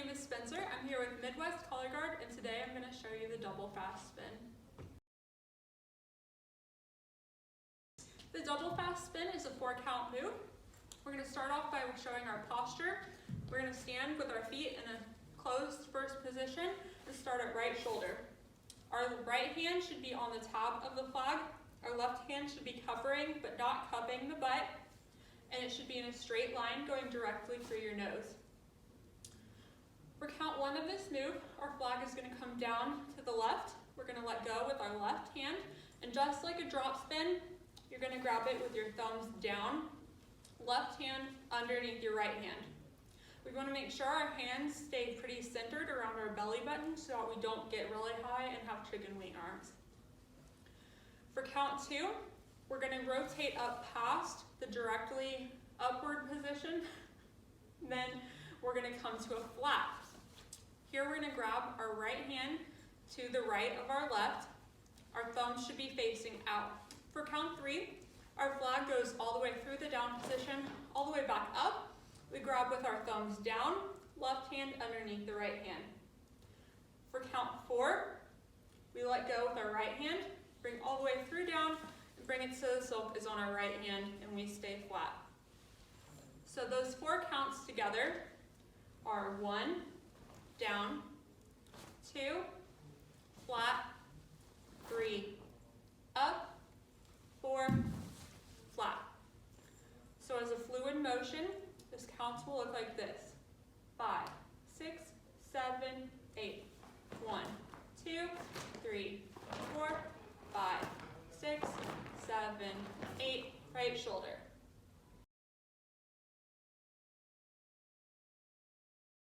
name is Spencer. I'm here with Midwest Color Guard, and today I'm going to show you the double fast spin. The double fast spin is a 4-count move. We're going to start off by showing our posture. We're going to stand with our feet in a closed first position and start at right shoulder. Our right hand should be on the tab of the flag. Our left hand should be covering but not cupping the butt, and it should be in a straight line going directly through your nose. For count 1 of this move, our flag is going to come down to the left. We're going to let go with our left hand, and just like a drop spin, you're going to grab it with your thumbs down, left hand underneath your right hand. We want to make sure our hands stay pretty centered around our belly button so that we don't get really high and have chicken wing arms. For count 2, we're going to rotate up past the directly upward position. Then we're going to come to a flat. Here we're going to grab our right hand to the right of our left. Our thumbs should be facing out. For count 3, our flag goes all the way through the down position, all the way back up. We grab with our thumbs down, left hand underneath the right hand. For count 4, we let go with our right hand, bring all the way through down, and bring it so the silk is on our right hand and we stay flat. So those 4 counts together are 1, down, 2, flat, 3, up, 4, flat. So as a fluid motion, this counts will look like this. 5, 6, 7, 8. 1, 2, 3, 4, 5, 6, 7, 8. Right shoulder.